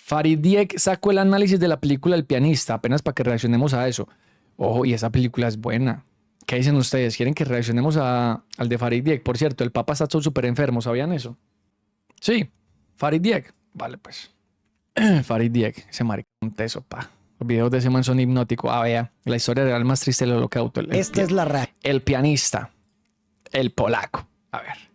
Farid Dieck sacó el análisis de la película El pianista, apenas para que reaccionemos a eso. Ojo, y esa película es buena. ¿Qué dicen ustedes? ¿Quieren que reaccionemos al de Farid Dieck? Por cierto, el Papa está todo súper enfermo, ¿sabían eso? Sí, Farid Dieck. Vale, pues. Farid Dieck, ese marica, un teso, pa. Los videos de ese man son hipnóticos. Ah, vea, la historia real más triste del holocausto. Esta es la reacción El pianista, el polaco. A ver.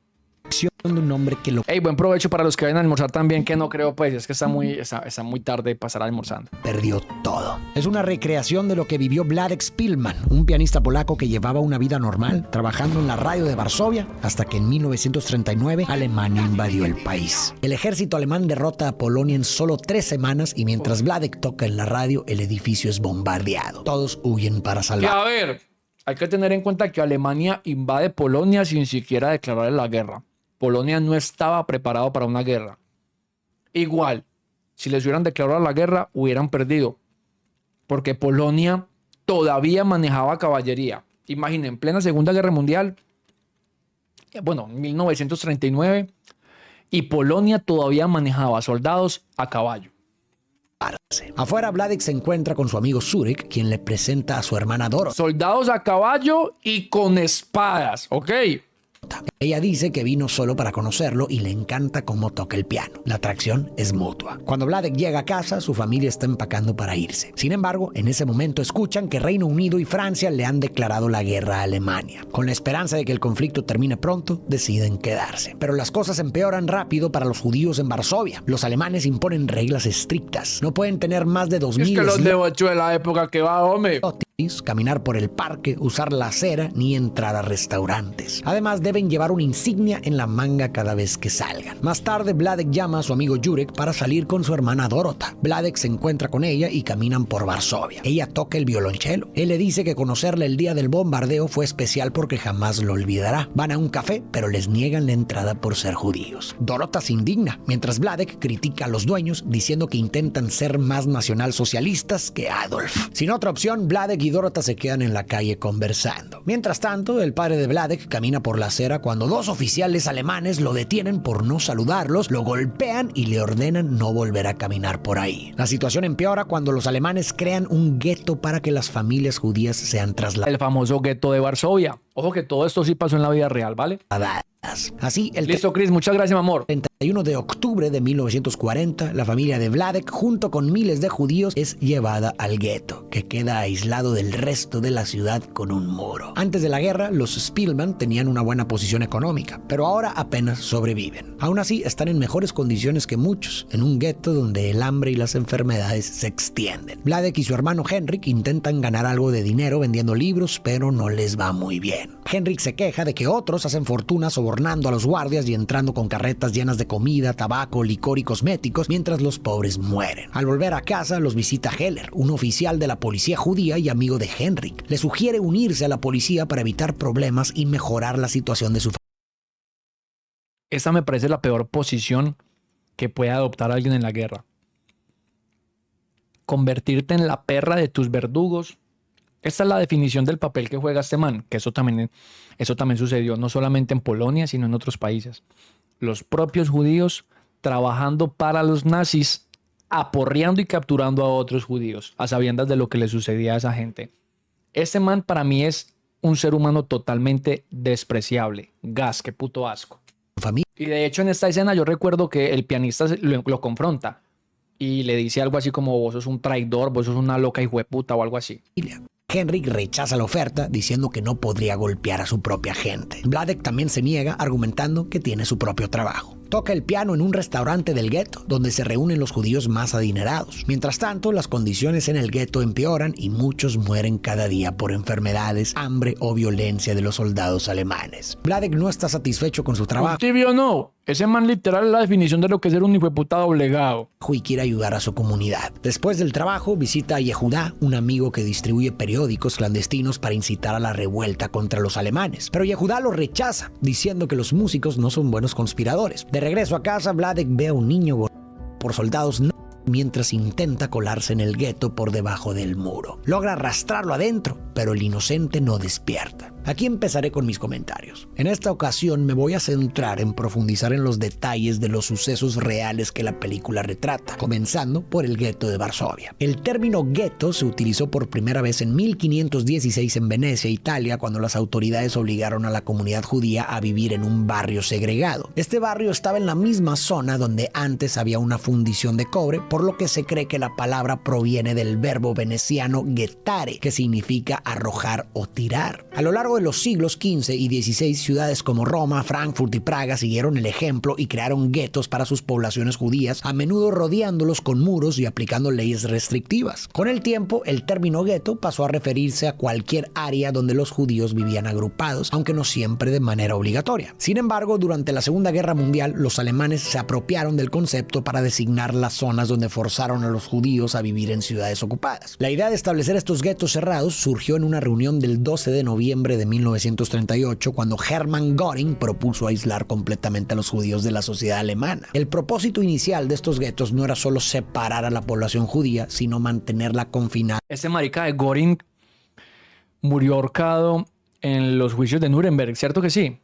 de un hombre que lo Hey, buen provecho para los que vayan a almorzar también, que no creo, pues, es que está muy tarde pasar almorzando. perdió todo. Es una recreación de lo que vivió Wladek Szpilman, un pianista polaco que llevaba una vida normal, trabajando en la radio de Varsovia, hasta que en 1939 Alemania invadió el país. El ejército alemán derrota a Polonia en solo 3 semanas y mientras Wladek toca en la radio, el edificio es bombardeado. Todos huyen para Que salvar. a ver, hay que tener en cuenta que Alemania invade Polonia sin siquiera declararle la guerra. Polonia no estaba preparado para una guerra. Igual, si les hubieran declarado la guerra, hubieran perdido. Porque Polonia todavía manejaba caballería. Imaginen, en plena Segunda Guerra Mundial, bueno, en 1939, y Polonia todavía manejaba soldados a caballo. Afuera, Wladek se encuentra con su amigo Zurek, quien le presenta a su hermana Dorota. Soldados a caballo y con espadas, ¿ok? Ella dice que vino solo para conocerlo y le encanta cómo toca el piano. La atracción es mutua. Cuando Wladek llega a casa, su familia está empacando para irse. Sin embargo, en ese momento escuchan que Reino Unido y Francia le han declarado la guerra a Alemania. Con la esperanza de que el conflicto termine pronto, deciden quedarse. Pero las cosas empeoran rápido para los judíos en Varsovia. Los alemanes imponen reglas estrictas. No pueden tener más de 2000 Es que los de 8 de la época que va, hombre. caminar por el parque, usar la acera ni entrar a restaurantes. Además, deben llevar una insignia en la manga cada vez que salgan. Más tarde, Wladek llama a su amigo Jurek para salir con su hermana Dorota. Wladek se encuentra con ella y caminan por Varsovia. Ella toca el violonchelo. Él le dice que conocerla el día del bombardeo fue especial porque jamás lo olvidará. Van a un café, pero les niegan la entrada por ser judíos. Dorota se indigna, mientras Wladek critica a los dueños diciendo que intentan ser más nacionalsocialistas que Adolf. Sin otra opción, Wladek y Dorota se quedan en la calle conversando. Mientras tanto, el padre de Wladek camina por la acera cuando 2 oficiales alemanes lo detienen por no saludarlos, lo golpean y le ordenan no volver a caminar por ahí. La situación empeora cuando los alemanes crean un gueto para que las familias judías sean trasladadas. El famoso gueto de Varsovia. Ojo que todo esto sí pasó en la vida real, ¿vale? Así, el Listo, Chris, muchas gracias, mi amor. 31 de octubre de 1940, la familia de Wladek, junto con miles de judíos, es llevada al gueto, que queda aislado del resto de la ciudad con un muro. Antes de la guerra, los Szpilman tenían una buena posición económica, pero ahora apenas sobreviven. Aún así, están en mejores condiciones que muchos, en un gueto donde el hambre y las enfermedades se extienden. Wladek y su hermano Henrik intentan ganar algo de dinero vendiendo libros, pero no les va muy bien. Henrik se queja de que otros hacen fortuna sobornando a los guardias y entrando con carretas llenas de comida, tabaco, licor y cosméticos, mientras los pobres mueren. Al volver a casa, los visita Heller, un oficial de la policía judía y amigo de Henrik. Le sugiere unirse a la policía para evitar problemas y mejorar la situación de su familia. Esta me parece la peor posición que puede adoptar alguien en la guerra. Convertirte en la perra de tus verdugos. Esta es la definición del papel que juega este man, que eso también sucedió no solamente en Polonia, sino en otros países. Los propios judíos trabajando para los nazis, aporreando y capturando a otros judíos, a sabiendas de lo que le sucedía a esa gente. Este man para mí es un ser humano totalmente despreciable. Gas, qué puto asco. Y de hecho en esta escena yo recuerdo que el pianista lo confronta y le dice algo así como vos sos un traidor, vos sos una loca hijueputa o algo así. Henrik rechaza la oferta diciendo que no podría golpear a su propia gente. Wladek también se niega argumentando que tiene su propio trabajo. Toca el piano en un restaurante del gueto, donde se reúnen los judíos más adinerados. Mientras tanto, las condiciones en el gueto empeoran y muchos mueren cada día por enfermedades, hambre o violencia de los soldados alemanes. Wladek no está satisfecho con su trabajo. Tibio no. Ese man literal es la definición de lo que es ser un hijueputa doblegado. Y quiere ayudar a su comunidad. Después del trabajo, visita a Yehudá, un amigo que distribuye periódicos clandestinos para incitar a la revuelta contra los alemanes. Pero Yehudá lo rechaza, diciendo que los músicos no son buenos conspiradores. De regreso a casa, Wladek ve a un niño por soldados mientras intenta colarse en el gueto por debajo del muro. Logra arrastrarlo adentro, pero el inocente no despierta. Aquí empezaré con mis comentarios. En esta ocasión me voy a centrar en profundizar en los detalles de los sucesos reales que la película retrata, comenzando por el gueto de Varsovia. El término gueto se utilizó por primera vez en 1516 en Venecia, Italia, cuando las autoridades obligaron a la comunidad judía a vivir en un barrio segregado. Este barrio estaba en la misma zona donde antes había una fundición de cobre, por lo que se cree que la palabra proviene del verbo veneciano gettare, que significa arrojar o tirar. A lo largo de los siglos XV y XVI, ciudades como Roma, Frankfurt y Praga siguieron el ejemplo y crearon guetos para sus poblaciones judías, a menudo rodeándolos con muros y aplicando leyes restrictivas. Con el tiempo, el término gueto pasó a referirse a cualquier área donde los judíos vivían agrupados, aunque no siempre de manera obligatoria. Sin embargo, durante la Segunda Guerra Mundial, los alemanes se apropiaron del concepto para designar las zonas donde forzaron a los judíos a vivir en ciudades ocupadas. La idea de establecer estos guetos cerrados surgió en una reunión del 12 de noviembre de 1938, cuando Hermann Göring propuso aislar completamente a los judíos de la sociedad alemana. El propósito inicial de estos guetos no era solo separar a la población judía, sino mantenerla confinada. Ese marica de Göring murió ahorcado en los juicios de Nuremberg, ¿cierto que sí?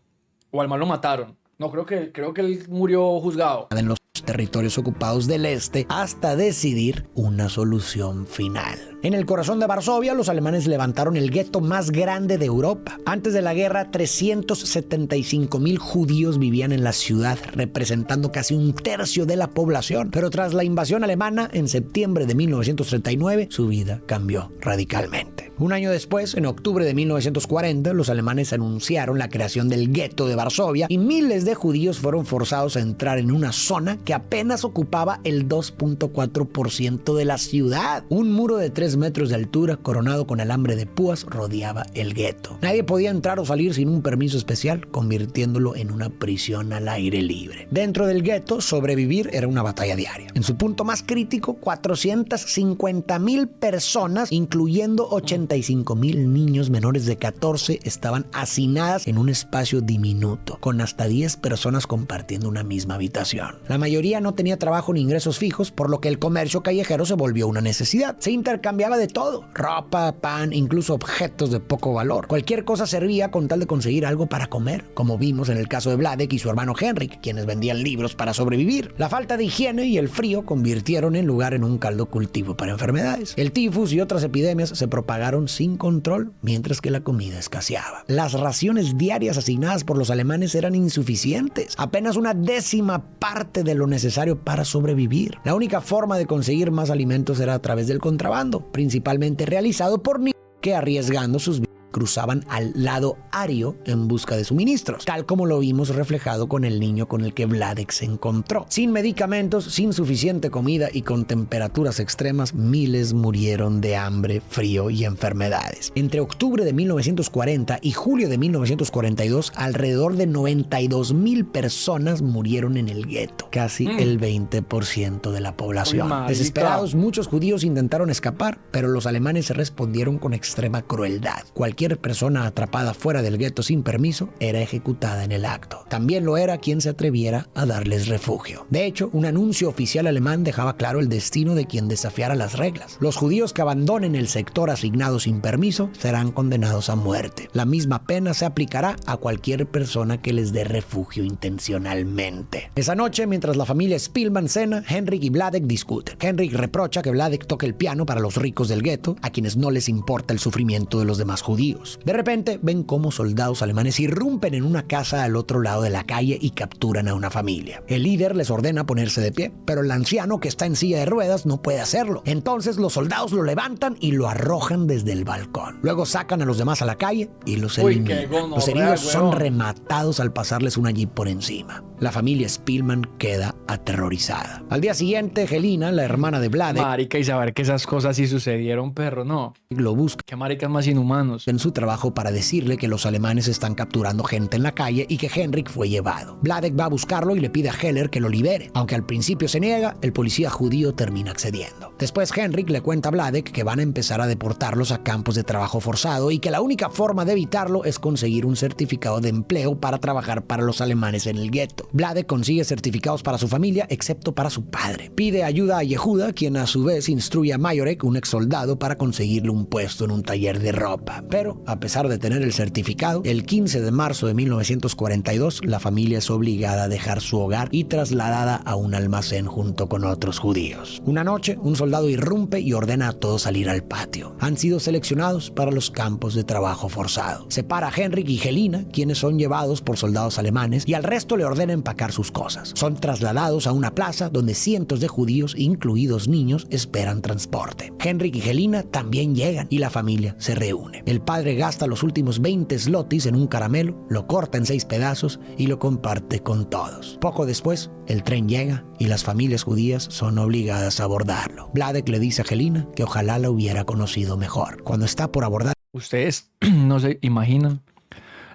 O al mal lo mataron. No, creo que él murió juzgado. En los territorios ocupados del este hasta decidir una solución final. En el corazón de Varsovia, los alemanes levantaron el gueto más grande de Europa. Antes de la guerra, 375,000 judíos vivían en la ciudad, representando casi un tercio de la población. Pero tras la invasión alemana, en septiembre de 1939, su vida cambió radicalmente. Un año después, en octubre de 1940, los alemanes anunciaron la creación del gueto de Varsovia y miles de judíos fueron forzados a entrar en una zona que apenas ocupaba el 2.4% de la ciudad. Un muro de 3 metros de altura, coronado con alambre de púas, rodeaba el gueto. Nadie podía entrar o salir sin un permiso especial, convirtiéndolo en una prisión al aire libre. Dentro del gueto, sobrevivir era una batalla diaria. En su punto más crítico, 450,000 personas, incluyendo 85,000 niños menores de 14, estaban hacinadas en un espacio diminuto, con hasta 10 personas compartiendo una misma habitación. La mayoría no tenía trabajo ni ingresos fijos, por lo que el comercio callejero se volvió una necesidad. Se intercambiaba de todo: ropa, pan, incluso objetos de poco valor. Cualquier cosa servía con tal de conseguir algo para comer, como vimos en el caso de Vladek y su hermano Henrik, quienes vendían libros para sobrevivir. La falta de higiene y el frío convirtieron el lugar en un caldo cultivo para enfermedades. El tifus y otras epidemias se propagaron sin control, mientras que la comida escaseaba. Las raciones diarias asignadas por los alemanes eran insuficientes, apenas una décima parte de lo necesario para sobrevivir. La única forma de conseguir más alimentos era a través del contrabando, principalmente realizado por niños que, arriesgando sus vidas, cruzaban al lado ario en busca de suministros, tal como lo vimos reflejado con el niño con el que Vladek se encontró. Sin medicamentos, sin suficiente comida y con temperaturas extremas, miles murieron de hambre, frío y enfermedades. Entre octubre de 1940 y julio de 1942, alrededor de 92,000 personas murieron en el gueto, casi el 20% de la población. Desesperados, muchos judíos intentaron escapar, pero los alemanes respondieron con extrema crueldad. Cualquier persona atrapada fuera del gueto sin permiso era ejecutada en el acto. También lo era quien se atreviera a darles refugio. De hecho, un anuncio oficial alemán dejaba claro el destino de quien desafiara las reglas. Los judíos que abandonen el sector asignado sin permiso serán condenados a muerte. La misma pena se aplicará a cualquier persona que les dé refugio intencionalmente. Esa noche, mientras la familia Spielmann cena, Henrik y Vladek discuten. Henrik reprocha que Vladek toque el piano para los ricos del gueto, a quienes no les importa el sufrimiento de los demás judíos. De repente, ven cómo soldados alemanes irrumpen en una casa al otro lado de la calle y capturan a una familia. El líder les ordena ponerse de pie, pero el anciano, que está en silla de ruedas, no puede hacerlo. Entonces los soldados lo levantan y lo arrojan desde el balcón. Luego sacan a los demás a la calle y los eliminan. Los heridos son rematados al pasarles una jeep por encima. La familia Spielmann queda aterrorizada. Al día siguiente, Helena, la hermana de Vladek, Marica, y saber que esas cosas sí sucedieron, perro, no. Lo busca Qué maricas más inhumanos. en su trabajo para decirle que los alemanes están capturando gente en la calle y que Henrik fue llevado. Vladek va a buscarlo y le pide a Heller que lo libere. Aunque al principio se niega, el policía judío termina accediendo. Después, Henrik le cuenta a Vladek que van a empezar a deportarlos a campos de trabajo forzado y que la única forma de evitarlo es conseguir un certificado de empleo para trabajar para los alemanes en el gueto. Vladek consigue certificados para su familia, excepto para su padre. Pide ayuda a Yehuda, quien a su vez instruye a Majorek, un ex soldado, para conseguirle un puesto en un taller de ropa. Pero Pero, a pesar de tener el certificado, el 15 de marzo de 1942, la familia es obligada a dejar su hogar y trasladada a un almacén junto con otros judíos. Una noche, un soldado irrumpe y ordena a todos salir al patio. Han sido seleccionados para los campos de trabajo forzado. Separa a Henrik y Helena, quienes son llevados por soldados alemanes, y al resto le ordena empacar sus cosas. Son trasladados a una plaza donde cientos de judíos, incluidos niños, esperan transporte. Henrik y Helena también llegan y la familia se reúne. El padre gasta los últimos 20 zlotys en un caramelo, lo corta en 6 pedazos y lo comparte con todos. Poco después, el tren llega y las familias judías son obligadas a abordarlo. Vladek le dice a Helena que ojalá la hubiera conocido mejor. Cuando está por abordar... Ustedes no se imaginan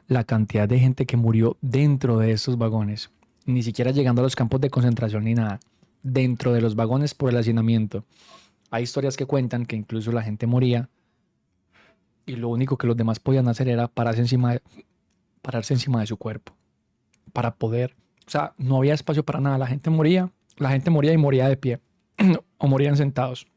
la cantidad de gente que murió dentro de estos vagones. Ni siquiera llegando a los campos de concentración ni nada. Dentro de los vagones por el hacinamiento. Hay historias que cuentan que incluso la gente moría y lo único que los demás podían hacer era pararse encima de su cuerpo para poder, o sea, no había espacio para nada. La gente moría y moría de pie o morían sentados.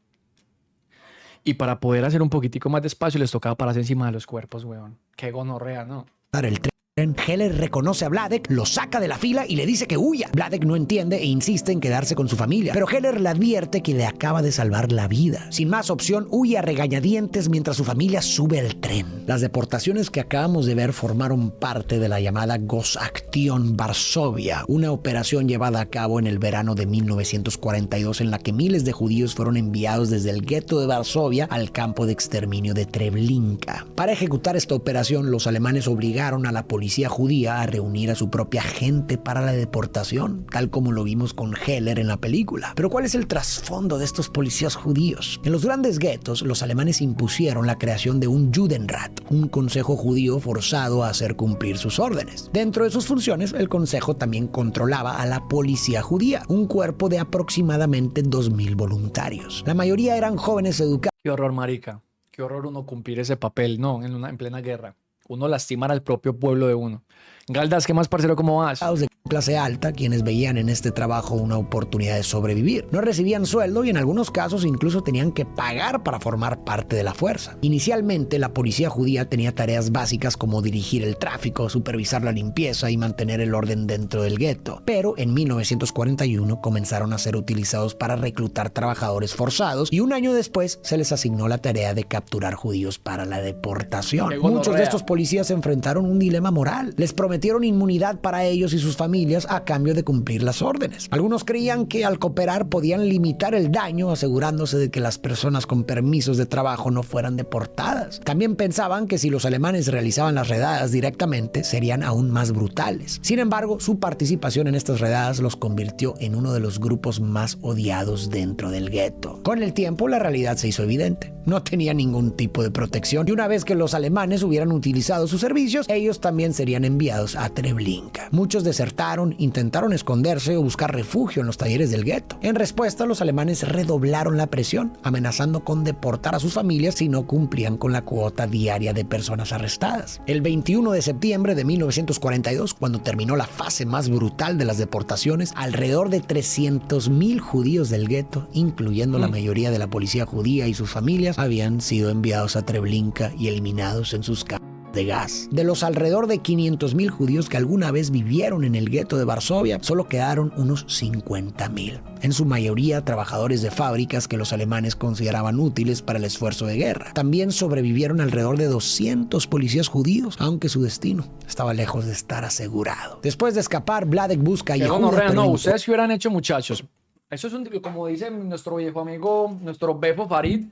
Y para poder hacer un poquitico más de espacio les tocaba pararse encima de los cuerpos, weón. Qué gonorrea, ¿no? El tren, Heller reconoce a Vladek, lo saca de la fila y le dice que huya. Vladek no entiende e insiste en quedarse con su familia, pero Heller le advierte que le acaba de salvar la vida. Sin más opción, huye a regañadientes mientras su familia sube al tren. Las deportaciones que acabamos de ver formaron parte de la llamada Gosaktion Varsovia, una operación llevada a cabo en el verano de 1942 en la que miles de judíos fueron enviados desde el gueto de Varsovia al campo de exterminio de Treblinka. Para ejecutar esta operación, los alemanes obligaron a la policía judía a reunir a su propia gente para la deportación, tal como lo vimos con Heller en la película. Pero ¿cuál es el trasfondo de estos policías judíos? En los grandes guetos, los alemanes impusieron la creación de un Judenrat, un consejo judío forzado a hacer cumplir sus órdenes. Dentro de sus funciones, el consejo también controlaba a la policía judía, un cuerpo de aproximadamente 2.000 voluntarios. La mayoría eran jóvenes educados. Qué horror, marica. Qué horror uno cumplir ese papel, no, en plena guerra. Uno lastimar al propio pueblo de uno. Galdas, ¿qué más, parcero? ¿Cómo vas? De clase alta, quienes veían en este trabajo una oportunidad de sobrevivir. No recibían sueldo y en algunos casos incluso tenían que pagar para formar parte de la fuerza. Inicialmente, la policía judía tenía tareas básicas como dirigir el tráfico, supervisar la limpieza y mantener el orden dentro del gueto. Pero en 1941 comenzaron a ser utilizados para reclutar trabajadores forzados y un año después se les asignó la tarea de capturar judíos para la deportación. Muchos de estos policías enfrentaron un dilema moral. Les prometieron inmunidad para ellos y sus familias a cambio de cumplir las órdenes. Algunos creían que al cooperar podían limitar el daño, asegurándose de que las personas con permisos de trabajo no fueran deportadas. También pensaban que si los alemanes realizaban las redadas directamente, serían aún más brutales. Sin embargo, su participación en estas redadas los convirtió en uno de los grupos más odiados dentro del gueto. Con el tiempo, la realidad se hizo evidente. No tenía ningún tipo de protección y una vez que los alemanes hubieran utilizado sus servicios, ellos también serían enviados a Treblinka. Muchos desertaron, intentaron esconderse o buscar refugio en los talleres del gueto. En respuesta, los alemanes redoblaron la presión, amenazando con deportar a sus familias si no cumplían con la cuota diaria de personas arrestadas. El 21 de septiembre de 1942, cuando terminó la fase más brutal de las deportaciones, alrededor de 300.000 judíos del gueto, incluyendo la mayoría de la policía judía y sus familias, habían sido enviados a Treblinka y eliminados en sus campos de gas. De los alrededor de 500.000 judíos que alguna vez vivieron en el gueto de Varsovia, solo quedaron unos 50.000. En su mayoría trabajadores de fábricas que los alemanes consideraban útiles para el esfuerzo de guerra. También sobrevivieron alrededor de 200 policías judíos, aunque su destino estaba lejos de estar asegurado. Después de escapar, Vladek busca a Yehuda. No, ustedes que hubieran hecho, muchachos. Eso es como dice nuestro viejo amigo, nuestro Befo Farid,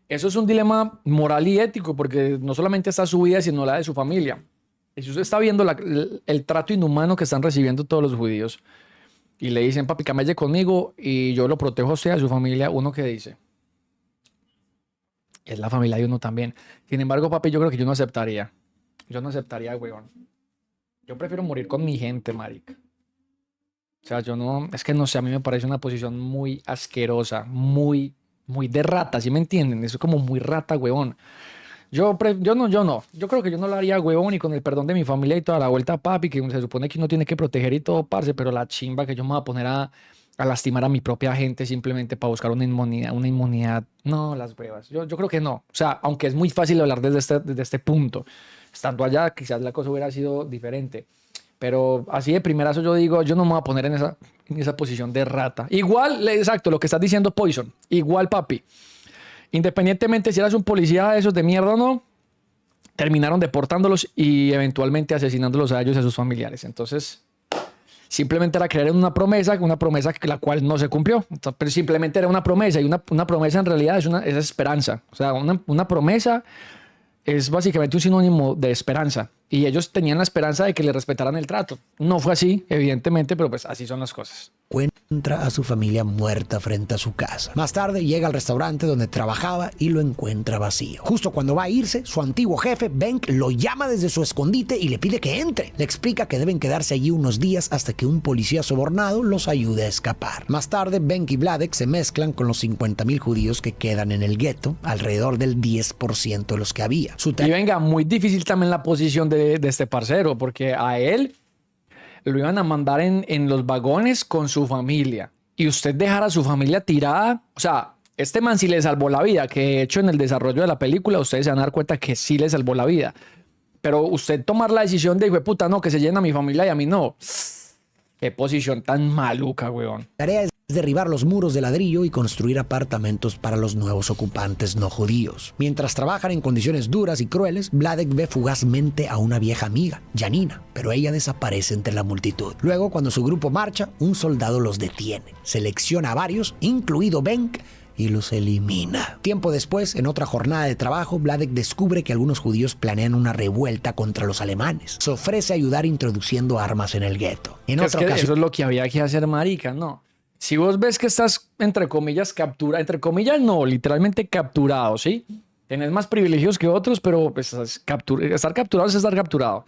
eso es un dilema moral y ético, porque no solamente está su vida, sino la de su familia. Y si usted está viendo el trato inhumano que están recibiendo todos los judíos, y le dicen, papi, camelle conmigo y yo lo protejo a usted, a su familia, ¿uno qué dice? Es la familia de uno también. Sin embargo, papi, yo creo que yo no aceptaría. Yo no aceptaría, weón. Yo prefiero morir con mi gente, marica. O sea, yo no... Es que no sé, a mí me parece una posición muy asquerosa, muy de rata, ¿sí me entienden? Eso es como muy rata, huevón. Yo no. Yo creo que yo no lo haría, huevón, y con el perdón de mi familia y toda la vuelta, papi, que se supone que uno tiene que proteger y todo, parce, pero la chimba que yo me voy a poner a a lastimar a mi propia gente simplemente para buscar una inmunidad, una inmunidad. No, las huevas. Yo creo que no. O sea, aunque es muy fácil hablar desde este punto, estando allá quizás la cosa hubiera sido diferente. Pero así de primerazo yo digo, yo no me voy a poner en esa posición de rata. Igual, exacto, lo que estás diciendo, Poison. Igual, papi. Independientemente si eras un policía de esos de mierda o no, terminaron deportándolos y eventualmente asesinándolos a ellos y a sus familiares. Entonces, simplemente era creer en una promesa la cual no se cumplió. Entonces, pero simplemente era una promesa y una promesa en realidad es esperanza. O sea, una promesa es básicamente un sinónimo de esperanza. Y ellos tenían la esperanza de que le respetaran el trato. No fue así, evidentemente, pero pues así son las cosas. Encuentra a su familia muerta frente a su casa. Más tarde llega al restaurante donde trabajaba y lo encuentra vacío. Justo cuando va a irse, su antiguo jefe, Benk, lo llama desde su escondite y le pide que entre. Le explica que deben quedarse allí unos días hasta que un policía sobornado los ayude a escapar. Más tarde, Benk y Vladek se mezclan con los 50.000 judíos que quedan en el gueto, alrededor del 10% de los que había. Y venga, muy difícil también la posición de este parcero, porque a él lo iban a mandar en los vagones con su familia. Y usted dejar a su familia tirada. O sea, este man sí le salvó la vida, que de hecho en el desarrollo de la película ustedes se van a dar cuenta que sí le salvó la vida. Pero usted tomar la decisión de, hijo de puta, no, que se llena a mi familia y a mí no. Qué posición tan maluca, weón. La tarea es derribar los muros de ladrillo y construir apartamentos para los nuevos ocupantes no judíos. Mientras trabajan en condiciones duras y crueles, Vladek ve fugazmente a una vieja amiga, Janina, pero ella desaparece entre la multitud. Luego, cuando su grupo marcha, un soldado los detiene, selecciona a varios, incluido Benk, y los elimina. Tiempo después, en otra jornada de trabajo, Vladek descubre que algunos judíos planean una revuelta contra los alemanes. Se ofrece a ayudar introduciendo armas en el gueto. En otra ocasión, eso es lo que había que hacer, marica, ¿no? Si vos ves que estás, entre comillas, entre comillas no, literalmente capturado, ¿sí? Tenés más privilegios que otros, pero pues, estar capturado es estar capturado.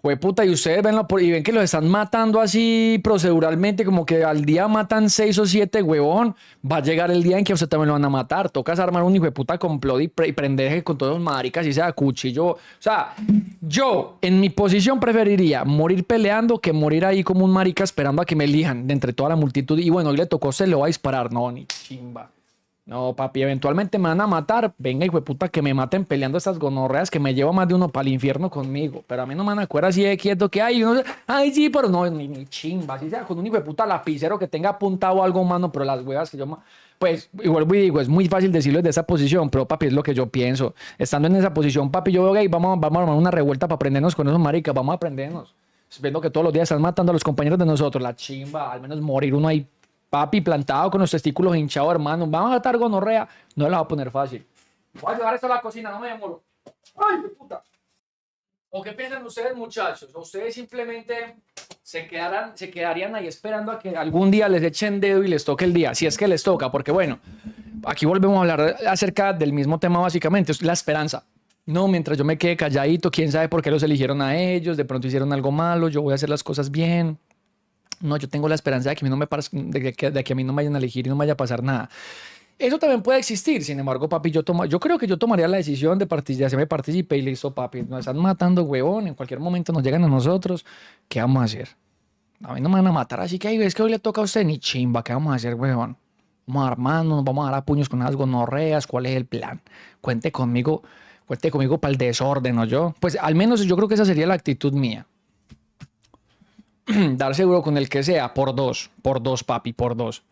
Jueputa, y ustedes ven que los están matando así proceduralmente, como que al día matan 6 o 7, huevón. Va a llegar el día en que a usted también lo van a matar. Tocas armar un hijo de puta complot y prender con todos los maricas y sea cuchillo. O sea, yo en mi posición preferiría morir peleando que morir ahí como un marica esperando a que me elijan de entre toda la multitud. Y bueno, hoy le tocó, se lo va a disparar. No, ni chimba. No, papi, eventualmente me van a matar. Venga, hijo de puta, que me maten peleando estas gonorreas que me lleva más de uno para el infierno conmigo. Pero a mí no me van a acuerdo así de quieto que hay. Ay, sí, pero no, ni chimba. Así sea con un hijo de puta lapicero que tenga apuntado algo, mano, pero las huevas que yo. Pues, igual digo, es muy fácil decirlo desde esa posición, pero papi, es lo que yo pienso. Estando en esa posición, papi, yo veo que vamos a armar una revuelta para prendernos con esos maricas. Vamos a prendernos. Viendo que todos los días están matando a los compañeros de nosotros. La chimba, al menos morir uno ahí. Papi, plantado con los testículos hinchados, hermano. Vamos a matar gonorrea. No la va a poner fácil. Voy a llevar esto a la cocina, no me demoro. ¡Ay, qué puta! ¿O qué piensan ustedes, muchachos? ¿O ustedes simplemente se quedarían ahí esperando a que algún día les echen dedo y les toque el día? Si es que les toca, porque bueno, aquí volvemos a hablar acerca del mismo tema básicamente, es la esperanza. No, mientras yo me quede calladito, quién sabe por qué los eligieron a ellos, de pronto hicieron algo malo, yo voy a hacer las cosas bien. No, yo tengo la esperanza de que, de que a mí no me vayan a elegir y no me vaya a pasar nada. Eso también puede existir. Sin embargo, papi, yo creo que yo tomaría la decisión de hacerme partícipe y listo, papi. Nos están matando, huevón. En cualquier momento nos llegan a nosotros. ¿Qué vamos a hacer? A mí no me van a matar, así que es que hoy le toca a usted ni chimba. ¿Qué vamos a hacer, huevón? Vamos a armarnos, nos vamos a dar a puños con unas gonorreas. ¿Cuál es el plan? Cuente conmigo para el desorden, ¿no? Yo, pues al menos yo creo que esa sería la actitud mía. Dar seguro con el que sea, por dos, papi, por dos.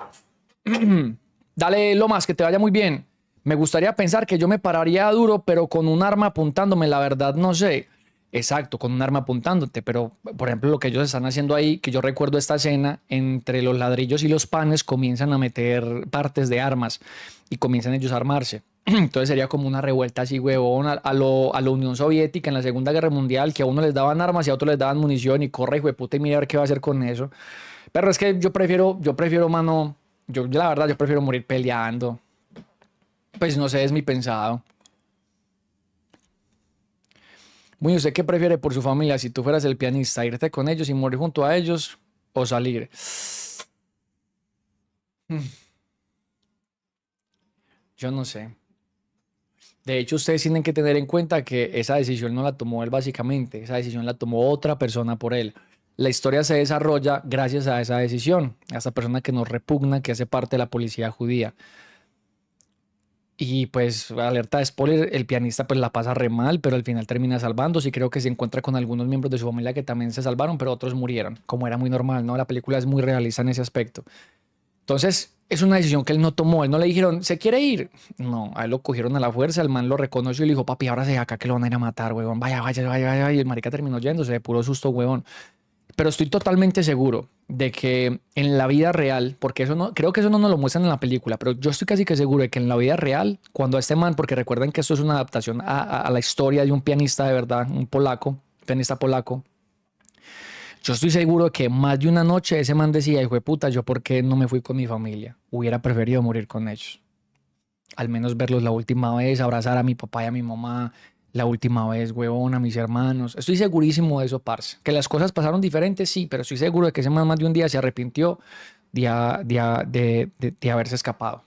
Dale, Lomas, que te vaya muy bien. Me gustaría pensar que yo me pararía duro, pero con un arma apuntándome, la verdad no sé. Exacto, con un arma apuntándote, pero por ejemplo lo que ellos están haciendo ahí, que yo recuerdo esta escena, entre los ladrillos y los panes comienzan a meter partes de armas y comienzan ellos a armarse. Entonces sería como una revuelta así, huevón, a la Unión Soviética en la Segunda Guerra Mundial, que a uno les daban armas y a otros les daban munición y corre, hijo de puta, y mira a ver qué va a hacer con eso. Pero es que yo prefiero, mano, yo la verdad, yo prefiero morir peleando. Pues no sé, es mi pensado. Muy, ¿usted qué prefiere por su familia si tú fueras el pianista? ¿Irte con ellos y morir junto a ellos o salir? Yo no sé. De hecho, ustedes tienen que tener en cuenta que esa decisión no la tomó él básicamente, esa decisión la tomó otra persona por él. la historia se desarrolla gracias a esa decisión, a esa persona que nos repugna, que hace parte de la policía judía. Y pues, alerta de spoiler, el pianista pues la pasa re mal, pero al final termina salvándose y creo que se encuentra con algunos miembros de su familia que también se salvaron, pero otros murieron, como era muy normal, ¿no? La película es muy realista en ese aspecto. Entonces, es una decisión que él no tomó. Él no le dijeron, ¿se quiere ir? No, a él lo cogieron a la fuerza, el man lo reconoció y le dijo, papi, ahora se acá que lo van a ir a matar, huevón. Vaya, vaya, vaya, vaya. Y el marica terminó yéndose de puro susto, huevón. Pero estoy totalmente seguro de que en la vida real, porque eso no, creo que eso no nos lo muestran en la película, pero yo estoy casi que seguro de que en la vida real, cuando a este man, porque recuerden que esto es una adaptación a la historia de un pianista de verdad, un polaco, pianista polaco, yo estoy seguro de que más de una noche ese man decía, hijo de puta, ¿yo por qué no me fui con mi familia? Hubiera preferido morir con ellos. Al menos verlos la última vez, abrazar a mi papá y a mi mamá la última vez, huevón, a mis hermanos. Estoy segurísimo de eso, parce. Que las cosas pasaron diferentes, sí, pero estoy seguro de que ese man más de un día se arrepintió de haberse escapado.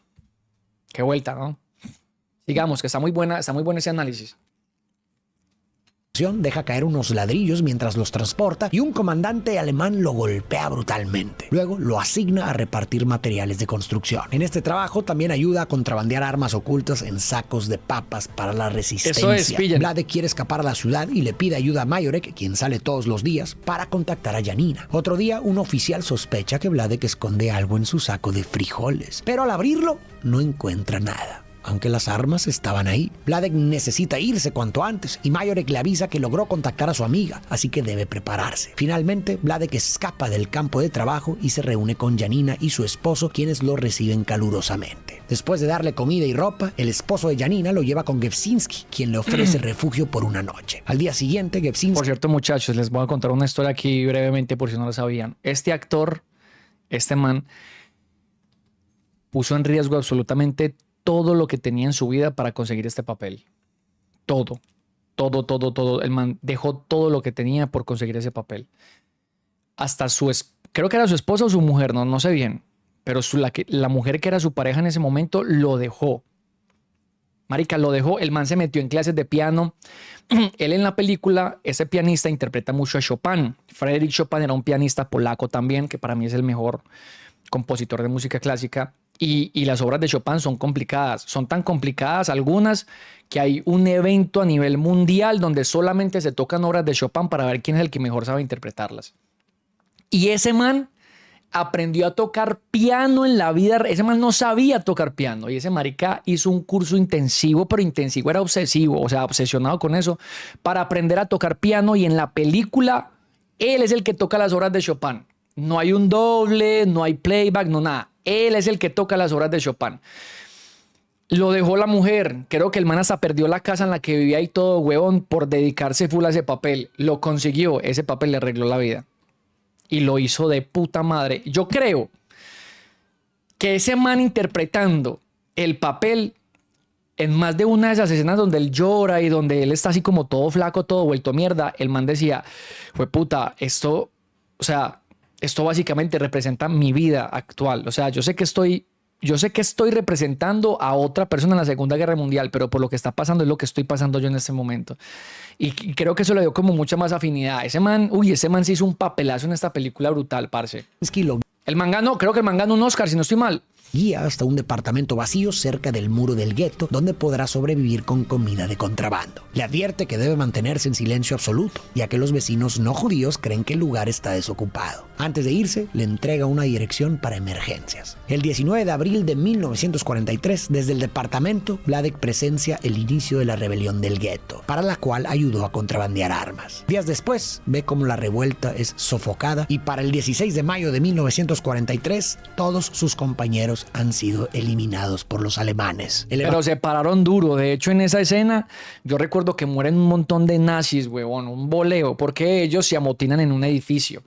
Qué vuelta, ¿no? Sigamos, que está muy buena ese análisis. Deja caer unos ladrillos mientras los transporta y un comandante alemán lo golpea brutalmente. Luego lo asigna a repartir materiales de construcción. En este trabajo también ayuda a contrabandear armas ocultas en sacos de papas para la resistencia. Eso es, pillen. Vladek quiere escapar a la ciudad y le pide ayuda a Majorek, quien sale todos los días, para contactar a Janina. Otro día, un oficial sospecha que Vladek esconde algo en su saco de frijoles, pero al abrirlo no encuentra nada. Aunque las armas estaban ahí, Vladek necesita irse cuanto antes y Majorek le avisa que logró contactar a su amiga, así que debe prepararse. Finalmente, Vladek escapa del campo de trabajo y se reúne con Janina y su esposo, quienes lo reciben calurosamente. Después de darle comida y ropa, el esposo de Janina lo lleva con Gevsinski, quien le ofrece refugio por una noche. Al día siguiente, Gevsinski... Por cierto, muchachos, les voy a contar una historia aquí brevemente por si no lo sabían. Este actor, este man, puso en riesgo absolutamente todo lo que tenía en su vida para conseguir este papel. Todo. El man dejó todo lo que tenía por conseguir ese papel. Hasta creo que era su esposa o su mujer, no sé bien. Pero la mujer que era su pareja en ese momento lo dejó. Marica, lo dejó. El man se metió en clases de piano. Él en la película, ese pianista interpreta mucho a Chopin. Frédéric Chopin era un pianista polaco también, que para mí es el mejor compositor de música clásica. Y las obras de Chopin son complicadas. Son tan complicadas algunas que hay un evento a nivel mundial donde solamente se tocan obras de Chopin para ver quién es el que mejor sabe interpretarlas. Y ese man aprendió a tocar piano en la vida. Ese man no sabía tocar piano. Y ese marica hizo un curso intensivo, pero intensivo era obsesivo, o sea, obsesionado con eso, para aprender a tocar piano. Y en la película, él es el que toca las obras de Chopin. No hay un doble, no hay playback, no nada. Él es el que toca las obras de Chopin. Lo dejó la mujer. Creo que el man hasta perdió la casa en la que vivía y todo, huevón, por dedicarse full a ese papel. Lo consiguió. Ese papel le arregló la vida. Y lo hizo de puta madre. Yo creo que ese man interpretando el papel en más de una de esas escenas donde él llora y donde él está así como todo flaco, todo vuelto mierda, el man decía, fue puta, esto, o sea, esto básicamente representa mi vida actual. O sea, yo sé que estoy representando a otra persona en la Segunda Guerra Mundial, pero por lo que está pasando es lo que estoy pasando yo en este momento. Y creo que eso le dio como mucha más afinidad. Ese man se hizo un papelazo en esta película brutal, parce. El man ganó, creo que el man ganó un Oscar, si no estoy mal. Guía hasta un departamento vacío cerca del muro del gueto, donde podrá sobrevivir con comida de contrabando. Le advierte que debe mantenerse en silencio absoluto, ya que los vecinos no judíos creen que el lugar está desocupado. Antes de irse, le entrega una dirección para emergencias. El 19 de abril de 1943, desde el departamento, Vladek presencia el inicio de la rebelión del gueto, para la cual ayudó a contrabandear armas. Días después, ve cómo la revuelta es sofocada y para el 16 de mayo de 1943, todos sus compañeros han sido eliminados por los alemanes. Pero se pararon duro. De hecho, en esa escena, yo recuerdo que mueren un montón de nazis, huevón, un boleo, porque ellos se amotinan en un edificio.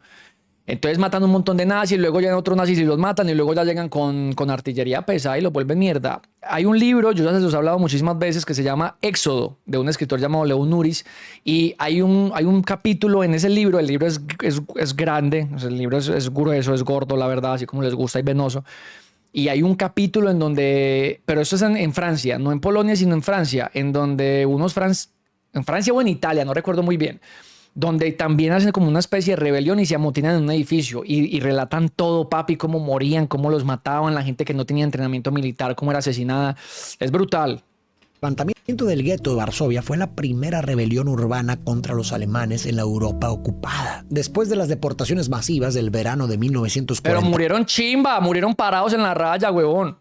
Entonces matan un montón de nazis, luego llegan otros nazis y los matan, y luego ya llegan con artillería pesada y los vuelven mierda. Hay un libro, yo ya se los he hablado muchísimas veces, que se llama Éxodo, de un escritor llamado León Uris, y hay un capítulo en ese libro. El libro es grande, o sea, el libro es grueso, es gordo, la verdad, así como les gusta, y venoso. Y hay un capítulo en donde, pero esto es en Francia, no en Polonia, sino en Francia, en donde en Francia o en Italia, no recuerdo muy bien, donde también hacen como una especie de rebelión y se amotinan en un edificio y relatan todo, papi, cómo morían, cómo los mataban, la gente que no tenía entrenamiento militar, cómo era asesinada. Es brutal. El levantamiento del gueto de Varsovia fue la primera rebelión urbana contra los alemanes en la Europa ocupada. Después de las deportaciones masivas del verano de 1940. Pero murieron chimba, murieron parados en la raya, huevón.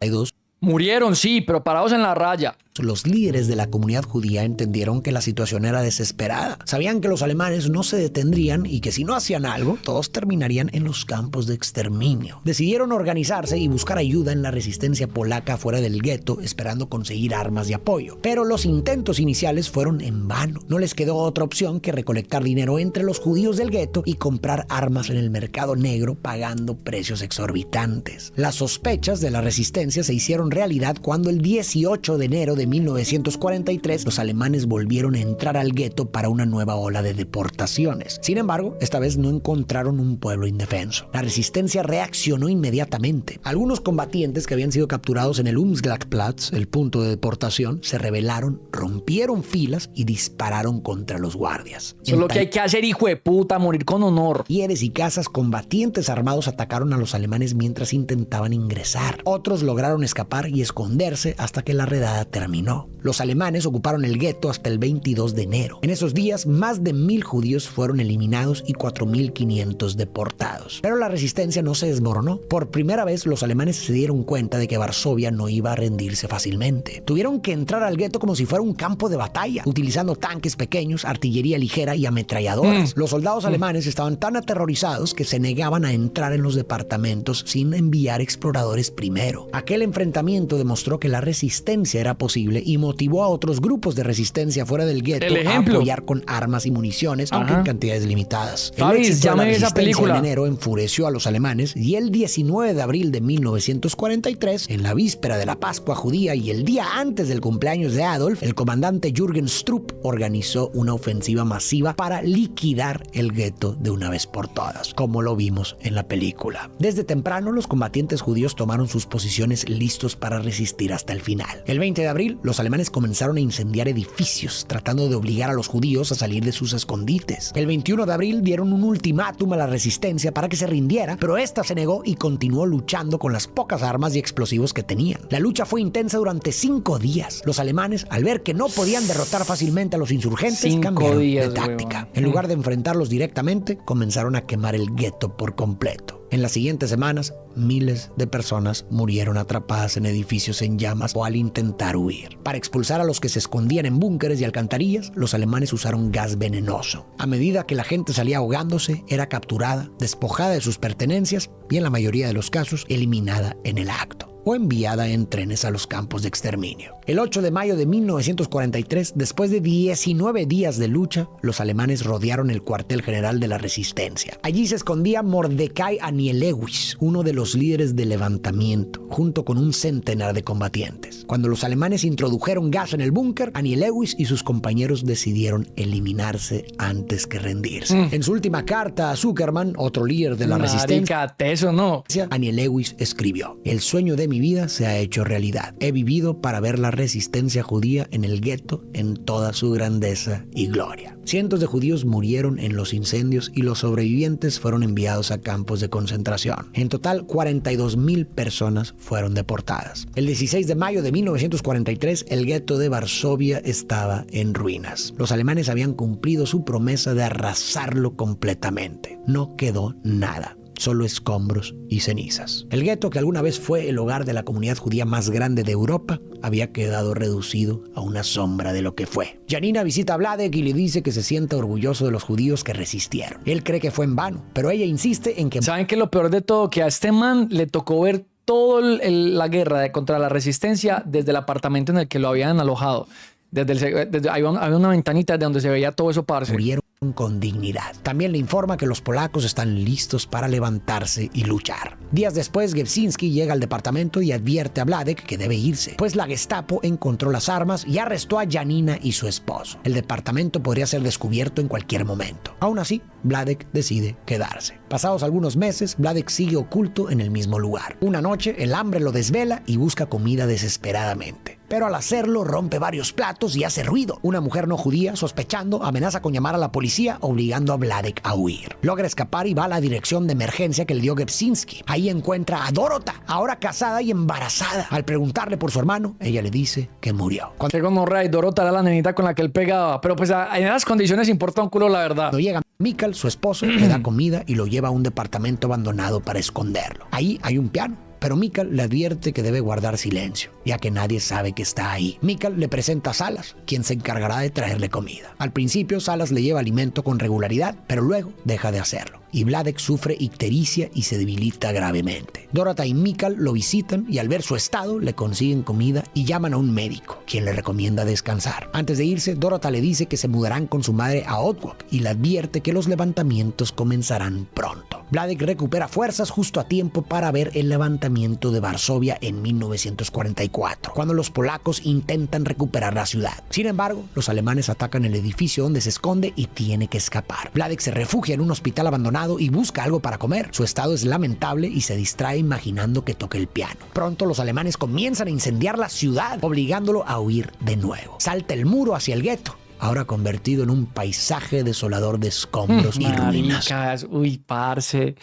Murieron, sí, pero parados en la raya. Los líderes de la comunidad judía entendieron que la situación era desesperada. Sabían que los alemanes no se detendrían y que si no hacían algo, todos terminarían en los campos de exterminio. Decidieron organizarse y buscar ayuda en la resistencia polaca fuera del gueto, esperando conseguir armas y apoyo. Pero los intentos iniciales fueron en vano. No les quedó otra opción que recolectar dinero entre los judíos del gueto y comprar armas en el mercado negro, pagando precios exorbitantes. Las sospechas de la resistencia se hicieron realidad cuando el 18 de enero de 1943 los alemanes volvieron a entrar al gueto para una nueva ola de deportaciones. Sin embargo, esta vez no encontraron un pueblo indefenso. La resistencia reaccionó inmediatamente. Algunos combatientes que habían sido capturados en el Umschlagplatz, el punto de deportación, se rebelaron, rompieron filas y dispararon contra los guardias. Eso es lo que hay que hacer, hijo de puta, morir con honor. Talleres y casas, combatientes armados atacaron a los alemanes mientras intentaban ingresar. Otros lograron escapar y esconderse hasta que la redada terminó. Los alemanes ocuparon el gueto hasta el 22 de enero. En esos días, más de 1,000 judíos fueron eliminados y 4,500 deportados. Pero la resistencia no se desmoronó. Por primera vez, los alemanes se dieron cuenta de que Varsovia no iba a rendirse fácilmente. Tuvieron que entrar al gueto como si fuera un campo de batalla, utilizando tanques pequeños, artillería ligera y ametralladoras. Los soldados alemanes estaban tan aterrorizados que se negaban a entrar en los departamentos sin enviar exploradores primero. Aquel enfrentamiento demostró que la resistencia era posible y motivó a otros grupos de resistencia fuera del gueto a apoyar con armas y municiones, aunque en cantidades limitadas. El éxito de la resistencia en enero enfureció a los alemanes y el 19 de abril de 1943, en la víspera de la Pascua judía y el día antes del cumpleaños de Adolf, el comandante Jürgen Strupp organizó una ofensiva masiva para liquidar el gueto de una vez por todas, como lo vimos en la película. Desde temprano, los combatientes judíos tomaron sus posiciones listos para resistir hasta el final. El 20 de abril, los alemanes comenzaron a incendiar edificios, tratando de obligar a los judíos a salir de sus escondites. El 21 de abril dieron un ultimátum a la resistencia para que se rindiera, pero esta se negó y continuó luchando con las pocas armas y explosivos que tenían. La lucha fue intensa durante 5 días. Los alemanes, al ver que no podían derrotar fácilmente a los insurgentes, cambiaron de táctica. En lugar de enfrentarlos directamente, comenzaron a quemar el gueto por completo. En las siguientes semanas, miles de personas murieron atrapadas en edificios en llamas o al intentar huir. Para expulsar a los que se escondían en búnkeres y alcantarillas, los alemanes usaron gas venenoso. A medida que la gente salía ahogándose, era capturada, despojada de sus pertenencias y en la mayoría de los casos, eliminada en el acto o enviada en trenes a los campos de exterminio. El 8 de mayo de 1943, después de 19 días de lucha, los alemanes rodearon el cuartel general de la resistencia. Allí se escondía Mordecai Anielewicz, uno de los líderes del levantamiento, junto con un centenar de combatientes. Cuando los alemanes introdujeron gas en el búnker, Anielewicz y sus compañeros decidieron eliminarse antes que rendirse. En su última carta a Zuckerman, otro líder de la resistencia, eso no. Anielewicz escribió: "El sueño de mi vida se ha hecho realidad. He vivido para ver la resistencia judía en el gueto en toda su grandeza y gloria". Cientos de judíos murieron en los incendios y los sobrevivientes fueron enviados a campos de concentración. En total, 42,000 personas fueron deportadas. El 16 de mayo de 1943, el gueto de Varsovia estaba en ruinas. Los alemanes habían cumplido su promesa de arrasarlo completamente. No quedó nada. Solo escombros y cenizas. El gueto, que alguna vez fue el hogar de la comunidad judía más grande de Europa, había quedado reducido a una sombra de lo que fue. Janina visita a Vladek y le dice que se siente orgulloso de los judíos que resistieron. Él cree que fue en vano, pero ella insiste en que... ¿Saben qué es lo peor de todo? Que a este man le tocó ver toda la guerra contra la resistencia desde el apartamento en el que lo habían alojado. Había una ventanita de donde se veía todo eso, parce. Murieron con dignidad. También le informa que los polacos están listos para levantarse y luchar. Días después, Gebsinski llega al departamento y advierte a Vladek que debe irse, pues la Gestapo encontró las armas y arrestó a Janina y su esposo. El departamento podría ser descubierto en cualquier momento. Aún así, Vladek decide quedarse. Pasados algunos meses, Vladek sigue oculto en el mismo lugar. Una noche, el hambre lo desvela y busca comida desesperadamente. pero al hacerlo rompe varios platos y hace ruido. Una mujer no judía, sospechando, amenaza con llamar a la policía, obligando a Vladek a huir. Logra escapar y va a la dirección de emergencia que le dio Gebsinski. Ahí encuentra a Dorota, ahora casada y embarazada. Al preguntarle por su hermano, ella le dice que murió. Qué gonorrea, y Dorota era la nenita con la que él pegaba. Pero pues en esas condiciones importa un culo, la verdad. Cuando llega Mikhail, su esposo, le da comida y lo lleva a un departamento abandonado para esconderlo. Ahí hay un piano, pero Mikhail le advierte que debe guardar silencio, ya que nadie sabe que está ahí. Mikhail le presenta a Salas, quien se encargará de traerle comida. Al principio, Salas le lleva alimento con regularidad, pero luego deja de hacerlo. Y Vladek sufre ictericia y se debilita gravemente. Dorota y Mikhail lo visitan y al ver su estado le consiguen comida y llaman a un médico, quien le recomienda descansar. Antes de irse, Dorota le dice que se mudarán con su madre a Otwock y le advierte que los levantamientos comenzarán pronto. Vladek recupera fuerzas justo a tiempo para ver el levantamiento de Varsovia en 1944, cuando los polacos intentan recuperar la ciudad. Sin embargo, los alemanes atacan el edificio donde se esconde y tiene que escapar. Vladek se refugia en un hospital abandonado y busca algo para comer. Su estado es lamentable y se distrae imaginando que toca el piano. Pronto los alemanes comienzan a incendiar la ciudad, obligándolo a huir de nuevo. Salta el muro hacia el gueto, ahora convertido en un paisaje desolador de escombros y ruinas. Uy, parce.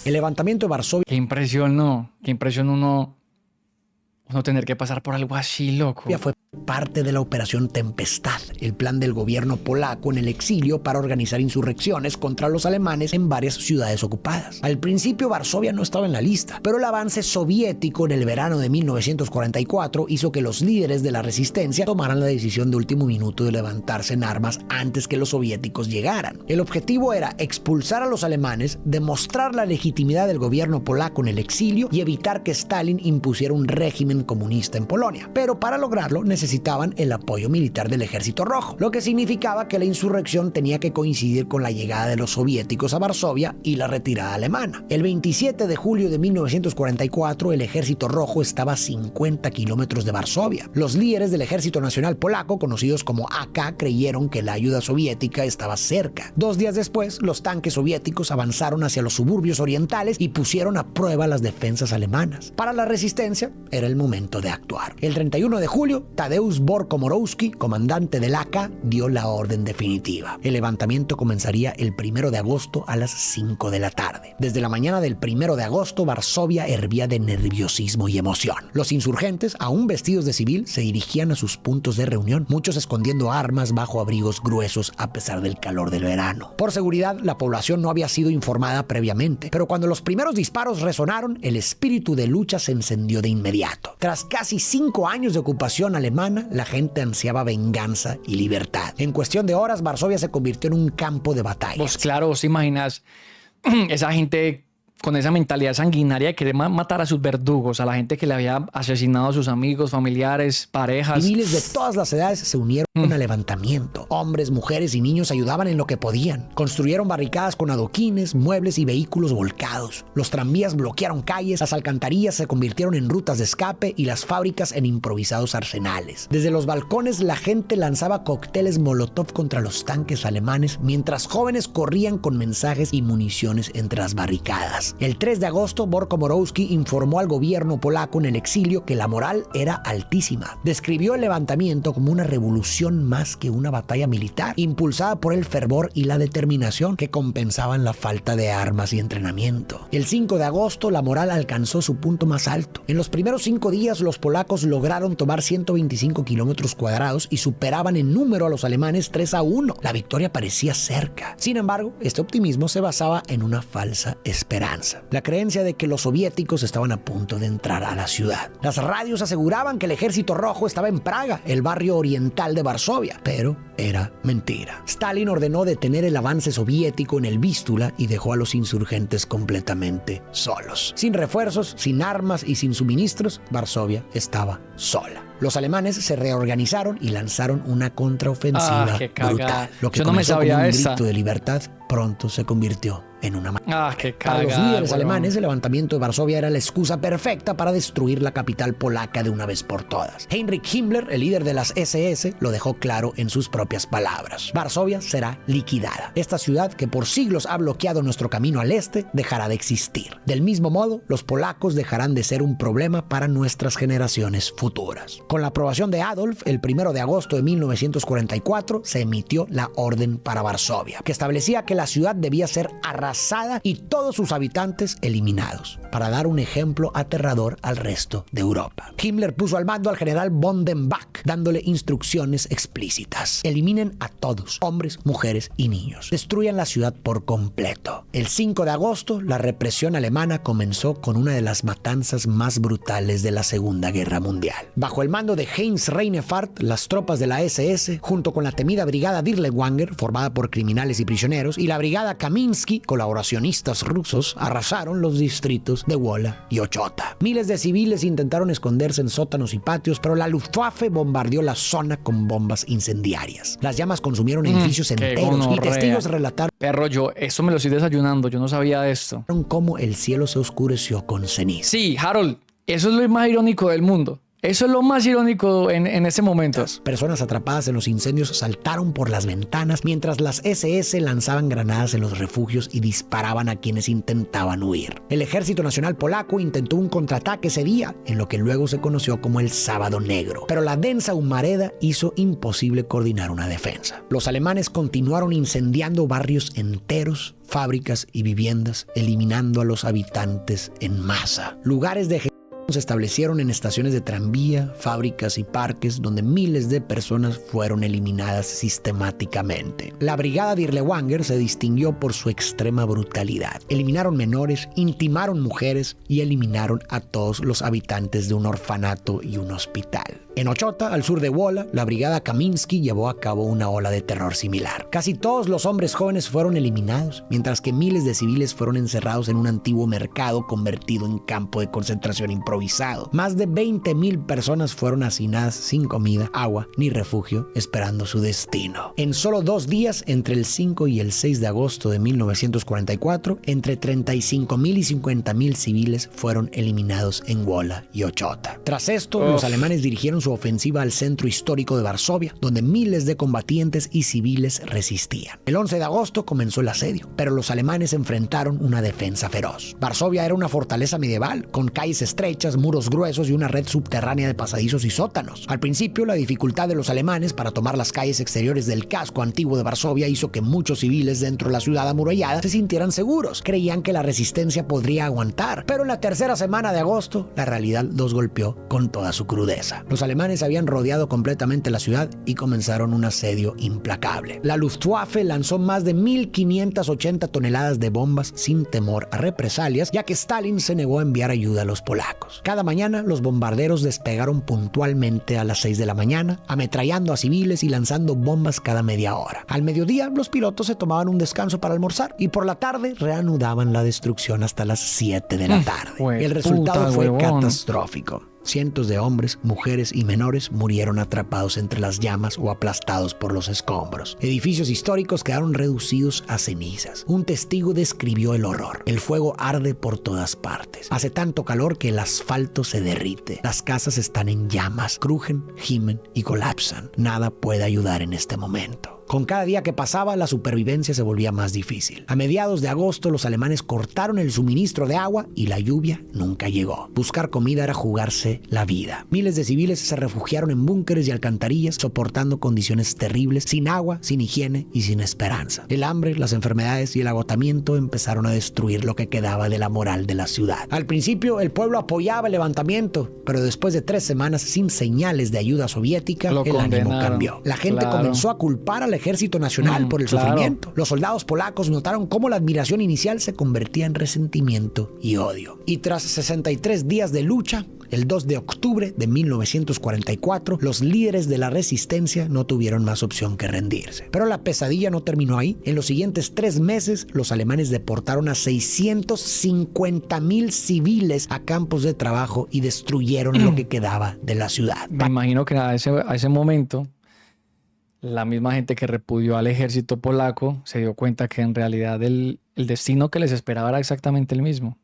El levantamiento de Varsovia. Qué impresión, ¿no? Qué impresión uno tener que pasar por algo así, loco. Fue parte de la Operación Tempestad, el plan del gobierno polaco en el exilio para organizar insurrecciones contra los alemanes en varias ciudades ocupadas. Al principio Varsovia no estaba en la lista, pero el avance soviético en el verano de 1944 hizo que los líderes de la resistencia tomaran la decisión de último minuto de levantarse en armas antes que los soviéticos llegaran. El objetivo era expulsar a los alemanes, demostrar la legitimidad del gobierno polaco en el exilio y evitar que Stalin impusiera un régimen comunista en Polonia. Pero para lograrlo necesitaban el apoyo militar del Ejército Rojo, lo que significaba que la insurrección tenía que coincidir con la llegada de los soviéticos a Varsovia y la retirada alemana. El 27 de julio de 1944, el Ejército Rojo estaba a 50 kilómetros de Varsovia. Los líderes del Ejército Nacional Polaco, conocidos como AK, creyeron que la ayuda soviética estaba cerca. 2 días después, los tanques soviéticos avanzaron hacia los suburbios orientales y pusieron a prueba las defensas alemanas. Para la resistencia, era el momento de actuar. El 31 de julio, Tadeusz Bohr-Komorowski, comandante del AK, dio la orden definitiva. El levantamiento comenzaría el 1 de agosto a las 5 de la tarde. Desde la mañana del 1 de agosto, Varsovia hervía de nerviosismo y emoción. Los insurgentes, aún vestidos de civil, se dirigían a sus puntos de reunión, muchos escondiendo armas bajo abrigos gruesos a pesar del calor del verano. Por seguridad, la población no había sido informada previamente, pero cuando los primeros disparos resonaron, el espíritu de lucha se encendió de inmediato. Tras casi 5 años de ocupación alemana, la gente ansiaba venganza y libertad. En cuestión de horas, Varsovia se convirtió en un campo de batalla. Pues claro, vos te imaginas esa gente con esa mentalidad sanguinaria de querer matar a sus verdugos, a la gente que le había asesinado a sus amigos, familiares, parejas. Civiles de todas las edades se unieron al levantamiento. Hombres, mujeres y niños ayudaban en lo que podían. Construyeron barricadas con adoquines, muebles y vehículos volcados. Los tranvías bloquearon calles, las alcantarillas se convirtieron en rutas de escape y las fábricas en improvisados arsenales. Desde los balcones la gente lanzaba cócteles Molotov contra los tanques alemanes, mientras jóvenes corrían con mensajes y municiones entre las barricadas. El 3 de agosto, Bohr-Komorowski informó al gobierno polaco en el exilio que la moral era altísima. Describió el levantamiento como una revolución más que una batalla militar, impulsada por el fervor y la determinación que compensaban la falta de armas y entrenamiento. El 5 de agosto, la moral alcanzó su punto más alto. En los primeros 5 días, los polacos lograron tomar 125 kilómetros cuadrados y superaban en número a los alemanes 3-1. La victoria parecía cerca. Sin embargo, este optimismo se basaba en una falsa esperanza. La creencia de que los soviéticos estaban a punto de entrar a la ciudad. Las radios aseguraban que el Ejército Rojo estaba en Praga, el barrio oriental de Varsovia, pero era mentira. Stalin ordenó detener el avance soviético en el Vístula y dejó a los insurgentes completamente solos. Sin refuerzos, sin armas y sin suministros, Varsovia estaba sola. Los alemanes se reorganizaron y lanzaron una contraofensiva brutal. Lo que yo no me sabía como un esa. grito de libertad pronto se convirtió en una mano. Qué Para los cagada, líderes weón. alemanes, el levantamiento de Varsovia era la excusa perfecta para destruir la capital polaca de una vez por todas. Heinrich Himmler, el líder de las SS, lo dejó claro en sus propias palabras. Varsovia será liquidada. Esta ciudad, que por siglos ha bloqueado nuestro camino al este, dejará de existir. Del mismo modo, los polacos dejarán de ser un problema para nuestras generaciones futuras. Con la aprobación de Adolf, el 1 de agosto de 1944, se emitió la Orden para Varsovia, que establecía que la ciudad debía ser arrasada y todos sus habitantes eliminados, para dar un ejemplo aterrador al resto de Europa. Himmler puso al mando al general von den Bach, dándole instrucciones explícitas. Eliminen a todos, hombres, mujeres y niños. Destruyan la ciudad por completo. El 5 de agosto, la represión alemana comenzó con una de las matanzas más brutales de la Segunda Guerra Mundial. Bajo el mando de Heinz Reinefeld, las tropas de la SS, junto con la temida Brigada Dirlewanger, formada por criminales y prisioneros, y la Brigada Kaminsky, colaboracionistas rusos, arrasaron los distritos de Wola y Ochota. Miles de civiles intentaron esconderse en sótanos y patios, pero la Luftwaffe bombardeó la zona con bombas incendiarias. Las llamas consumieron edificios enteros y testigos relataron Perro, eso me lo estoy desayunando, yo no sabía de esto. cómo el cielo se oscureció con ceniza. Sí, Harold, eso es lo más irónico del mundo. Eso es lo más irónico en ese momento. Personas atrapadas en los incendios saltaron por las ventanas mientras las SS lanzaban granadas en los refugios y disparaban a quienes intentaban huir. El Ejército Nacional Polaco intentó un contraataque ese día, en lo que luego se conoció como el Sábado Negro, pero la densa humareda hizo imposible coordinar una defensa. Los alemanes continuaron incendiando barrios enteros, fábricas y viviendas, eliminando a los habitantes en masa. Lugares de se establecieron en estaciones de tranvía, fábricas y parques donde miles de personas fueron eliminadas sistemáticamente. La Brigada Dirlewanger se distinguió por su extrema brutalidad. Eliminaron menores, intimaron mujeres y eliminaron a todos los habitantes de un orfanato y un hospital. En Ochota, al sur de Wola, la Brigada Kaminsky llevó a cabo una ola de terror similar. Casi todos los hombres jóvenes fueron eliminados, mientras que miles de civiles fueron encerrados en un antiguo mercado convertido en campo de concentración improvisado. Más de 20,000 personas fueron hacinadas sin comida, agua ni refugio, esperando su destino. En solo 2 días, entre el 5 y el 6 de agosto de 1944, entre 35,000 y 50,000 civiles fueron eliminados en Wola y Ochota. Tras esto, los alemanes dirigieron su ofensiva al centro histórico de Varsovia, donde miles de combatientes y civiles resistían. El 11 de agosto comenzó el asedio, pero los alemanes enfrentaron una defensa feroz. Varsovia era una fortaleza medieval, con calles estrechas, muros gruesos y una red subterránea de pasadizos y sótanos. Al principio, la dificultad de los alemanes para tomar las calles exteriores del casco antiguo de Varsovia hizo que muchos civiles dentro de la ciudad amurallada se sintieran seguros. Creían que la resistencia podría aguantar, pero en la tercera semana de agosto, la realidad los golpeó con toda su crudeza. Los alemanes habían rodeado completamente la ciudad y comenzaron un asedio implacable. La Luftwaffe lanzó más de 1,580 toneladas de bombas sin temor a represalias, ya que Stalin se negó a enviar ayuda a los polacos. Cada mañana, los bombarderos despegaron puntualmente a las 6 de la mañana, ametrallando a civiles y lanzando bombas cada media hora. Al mediodía, los pilotos se tomaban un descanso para almorzar y por la tarde reanudaban la destrucción hasta las 7 de la tarde. El resultado fue catastrófico. Cientos de hombres, mujeres y menores murieron atrapados entre las llamas o aplastados por los escombros. Edificios históricos quedaron reducidos a cenizas. Un testigo describió el horror. El fuego arde por todas partes. Hace tanto calor que el asfalto se derrite. Las casas están en llamas, crujen, gimen y colapsan. Nada puede ayudar en este momento. Con cada día que pasaba, la supervivencia se volvía más difícil. A mediados de agosto, los alemanes cortaron el suministro de agua y la lluvia nunca llegó. Buscar comida era jugarse la vida. Miles de civiles se refugiaron en búnkeres y alcantarillas, soportando condiciones terribles, sin agua, sin higiene y sin esperanza. El hambre, las enfermedades y el agotamiento empezaron a destruir lo que quedaba de la moral de la ciudad. Al principio, el pueblo apoyaba el levantamiento, pero después de 3 semanas sin señales de ayuda soviética, el ánimo cambió. La gente comenzó a culpar al Ejército Nacional por el sufrimiento. Los soldados polacos notaron cómo la admiración inicial se convertía en resentimiento y odio. Y tras 63 días de lucha, el 2 de octubre de 1944, los líderes de la resistencia no tuvieron más opción que rendirse. Pero la pesadilla no terminó ahí. En los siguientes 3 meses, los alemanes deportaron a 650,000 civiles a campos de trabajo y destruyeron lo que quedaba de la ciudad. Me imagino que a ese momento La misma gente que repudió al ejército polaco se dio cuenta que en realidad el destino que les esperaba era exactamente el mismo.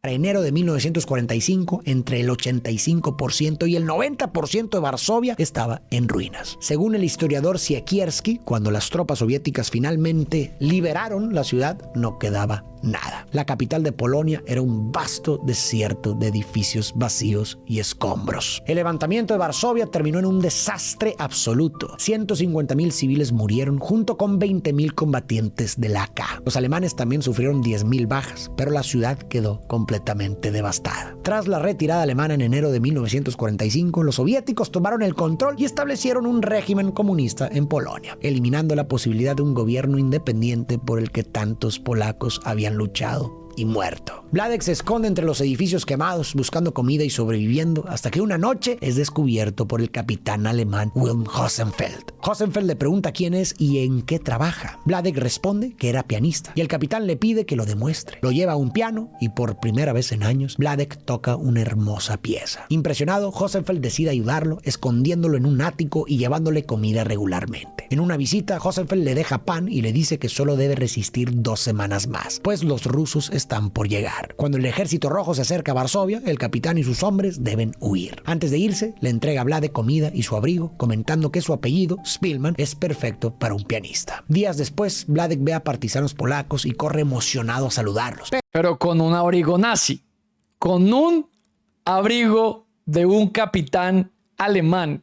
Para enero de 1945, entre el 85% y el 90% de Varsovia estaba en ruinas. Según el historiador Siekierski, cuando las tropas soviéticas finalmente liberaron la ciudad, no quedaba nada. La capital de Polonia era un vasto desierto de edificios vacíos y escombros. El levantamiento de Varsovia terminó en un desastre absoluto. 150.000 civiles murieron junto con 20.000 combatientes del AK. Los alemanes también sufrieron 10.000 bajas, pero la ciudad quedó completamente devastada. Tras la retirada alemana en enero de 1945, los soviéticos tomaron el control y establecieron un régimen comunista en Polonia, eliminando la posibilidad de un gobierno independiente por el que tantos polacos habían luchado y muerto. Vladek se esconde entre los edificios quemados buscando comida y sobreviviendo hasta que una noche es descubierto por el capitán alemán Wilhelm Hosenfeld. Hosenfeld le pregunta quién es y en qué trabaja. Vladek responde que era pianista y el capitán le pide que lo demuestre. Lo lleva a un piano y por primera vez en años Vladek toca una hermosa pieza. Impresionado, Hosenfeld decide ayudarlo escondiéndolo en un ático y llevándole comida regularmente. En una visita, Hosenfeld le deja pan y le dice que solo debe resistir 2 semanas más, pues los rusos están por llegar. Cuando el ejército rojo se acerca a Varsovia, el capitán y sus hombres deben huir. Antes de irse, le entrega a Vladek comida y su abrigo, comentando que su apellido, Spielmann, es perfecto para un pianista. Días después, Vladek ve a partisanos polacos y corre emocionado a saludarlos. Pero con un abrigo nazi, con un abrigo de un capitán alemán.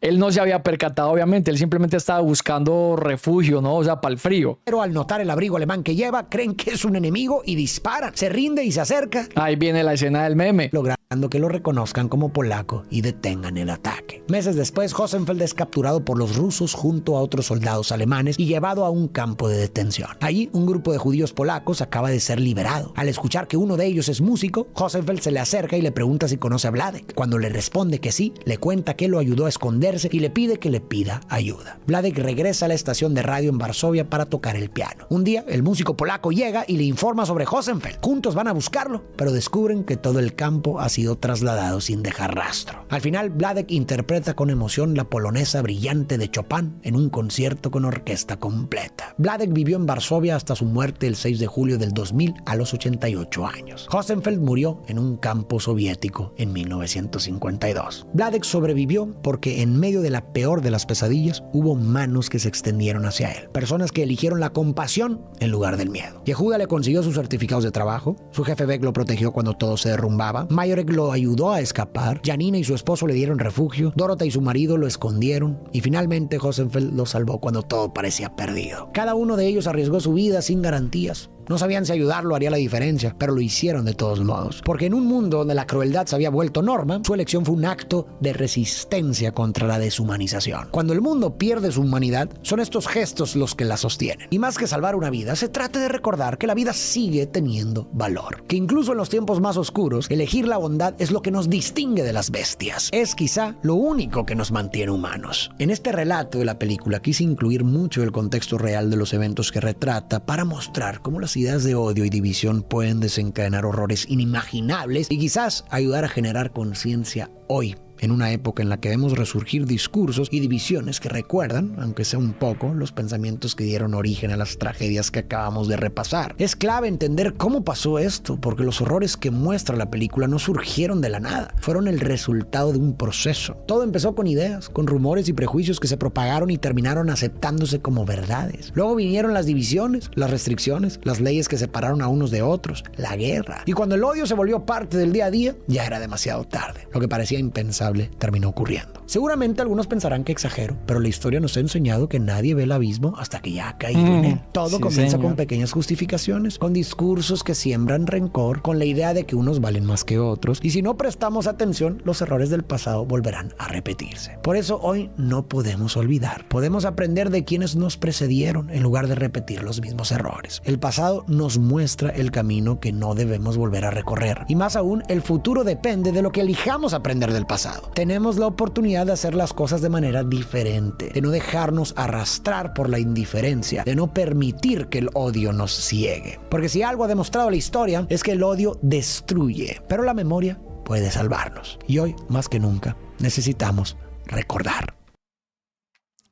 Él no se había percatado, obviamente, él simplemente estaba buscando refugio, ¿no? O sea, para el frío. Pero al notar el abrigo alemán que lleva, creen que es un enemigo y disparan. Se rinde y se acerca. Ahí viene la escena del meme. Logrando que lo reconozcan como polaco y detengan el ataque. Meses después, Hosenfeld es capturado por los rusos junto a otros soldados alemanes y llevado a un campo de detención. Allí, un grupo de judíos polacos acaba de ser liberado. Al escuchar que uno de ellos es músico, Hosenfeld se le acerca y le pregunta si conoce a Vladek. Cuando le responde que sí, le cuenta que lo ayudó a esconder y le pide que le pida ayuda. Vladek regresa a la estación de radio en Varsovia para tocar el piano. Un día, el músico polaco llega y le informa sobre Hosenfeld. Juntos van a buscarlo, pero descubren que todo el campo ha sido trasladado sin dejar rastro. Al final, Vladek interpreta con emoción la polonesa brillante de Chopin en un concierto con orquesta completa. Vladek vivió en Varsovia hasta su muerte el 6 de julio del 2000 a los 88 años. Hosenfeld murió en un campo soviético en 1952. Vladek sobrevivió porque en medio de la peor de las pesadillas, hubo manos que se extendieron hacia él. Personas que eligieron la compasión en lugar del miedo. Yehuda le consiguió sus certificados de trabajo. Su jefe Beck lo protegió cuando todo se derrumbaba. Majorek lo ayudó a escapar. Janina y su esposo le dieron refugio. Dorota y su marido lo escondieron. Y finalmente Hosenfeld lo salvó cuando todo parecía perdido. Cada uno de ellos arriesgó su vida sin garantías. No sabían si ayudarlo haría la diferencia, pero lo hicieron de todos modos. Porque en un mundo donde la crueldad se había vuelto norma, su elección fue un acto de resistencia contra la deshumanización. Cuando el mundo pierde su humanidad, son estos gestos los que la sostienen. Y más que salvar una vida, se trata de recordar que la vida sigue teniendo valor. Que incluso en los tiempos más oscuros, elegir la bondad es lo que nos distingue de las bestias. Es quizá lo único que nos mantiene humanos. En este relato de la película quise incluir mucho del contexto real de los eventos que retrata para mostrar cómo las ideas de odio y división pueden desencadenar horrores inimaginables y quizás ayudar a generar conciencia hoy, en una época en la que vemos resurgir discursos y divisiones que recuerdan, aunque sea un poco, los pensamientos que dieron origen a las tragedias que acabamos de repasar. Es clave entender cómo pasó esto, porque los horrores que muestra la película no surgieron de la nada, fueron el resultado de un proceso. Todo empezó con ideas, con rumores y prejuicios que se propagaron y terminaron aceptándose como verdades. Luego vinieron las divisiones, las restricciones, las leyes que separaron a unos de otros, la guerra. Y cuando el odio se volvió parte del día a día, ya era demasiado tarde. Lo que parecía impensable terminó ocurriendo. Seguramente algunos pensarán que exagero, pero la historia nos ha enseñado que nadie ve el abismo hasta que ya ha caído en él. Todo comienza con pequeñas justificaciones, con discursos que siembran rencor, con la idea de que unos valen más que otros, y si no prestamos atención, los errores del pasado volverán a repetirse. Por eso hoy no podemos olvidar. Podemos aprender de quienes nos precedieron en lugar de repetir los mismos errores. El pasado nos muestra el camino que no debemos volver a recorrer, y más aún, el futuro depende de lo que elijamos aprender del pasado. Tenemos la oportunidad de hacer las cosas de manera diferente, de no dejarnos arrastrar por la indiferencia, de no permitir que el odio nos ciegue. Porque si algo ha demostrado la historia es que el odio destruye, pero la memoria puede salvarnos. Y hoy, más que nunca, necesitamos recordar.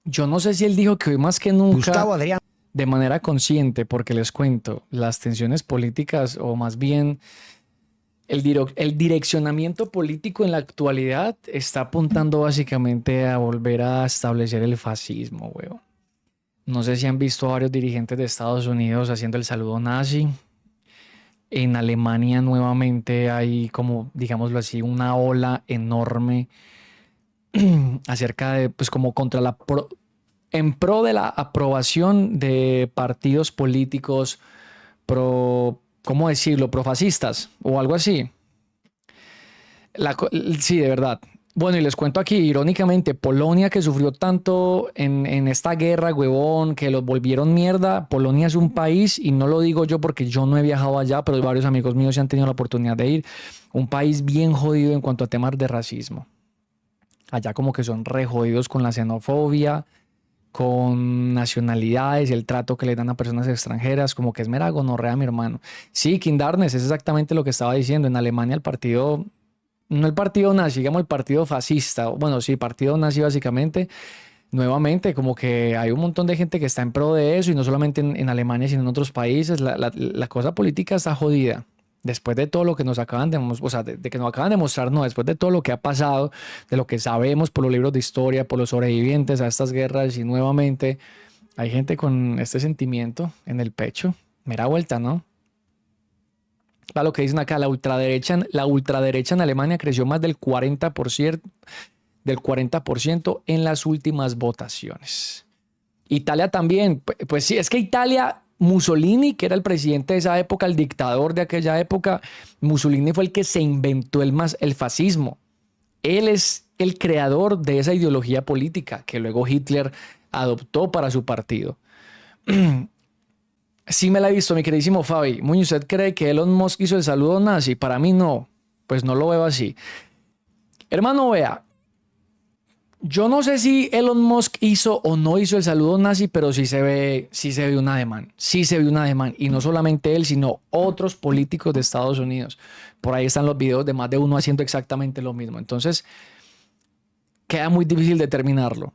Yo no sé si él dijo que hoy más que nunca, Gustavo Adrián de manera consciente, porque les cuento, las tensiones políticas o más bien el direccionamiento político en la actualidad está apuntando básicamente a volver a establecer el fascismo, weón. No sé si han visto a varios dirigentes de Estados Unidos haciendo el saludo nazi. En Alemania nuevamente hay como, digámoslo así, una ola enorme acerca de, pues como contra en pro de la aprobación de partidos políticos pro, ¿cómo decirlo? Profascistas o algo así. Sí, de verdad. Bueno, y les cuento aquí, irónicamente, Polonia que sufrió tanto en esta guerra, huevón, que los volvieron mierda. Polonia es un país, y no lo digo yo porque yo no he viajado allá, pero varios amigos míos sí han tenido la oportunidad de ir. Un país bien jodido en cuanto a temas de racismo. Allá como que son re jodidos con la xenofobia, con nacionalidades y el trato que le dan a personas extranjeras, como que es mera gonorrea, mi hermano. Sí, King Darkness, es exactamente lo que estaba diciendo. En Alemania el partido, no el partido nazi, digamos el partido fascista, bueno, sí, partido nazi básicamente, nuevamente como que hay un montón de gente que está en pro de eso y no solamente en Alemania, sino en otros países. La cosa política está jodida. Después de todo lo que nos acaban de, o sea, de que nos acaban de mostrar, no, después de todo lo que ha pasado, de lo que sabemos por los libros de historia, por los sobrevivientes a estas guerras y nuevamente hay gente con este sentimiento en el pecho. Mera vuelta, ¿no? Para lo que dicen acá, la ultraderecha en Alemania creció más del 40% en las últimas votaciones. Italia también, pues sí, es que Italia, Mussolini, que era el presidente de esa época, el dictador de aquella época, Mussolini fue el que se inventó el fascismo. Él es el creador de esa ideología política que luego Hitler adoptó para su partido. Sí me la he visto, mi queridísimo Fabi. Muñoz, ¿usted cree que Elon Musk hizo el saludo nazi? Para mí no, pues no lo veo así. Hermano, vea, yo no sé si Elon Musk hizo o no hizo el saludo nazi, pero sí se ve un ademán. Sí se ve un ademán. Y no solamente él, sino otros políticos de Estados Unidos. Por ahí están los videos de más de uno haciendo exactamente lo mismo. Entonces, queda muy difícil determinarlo.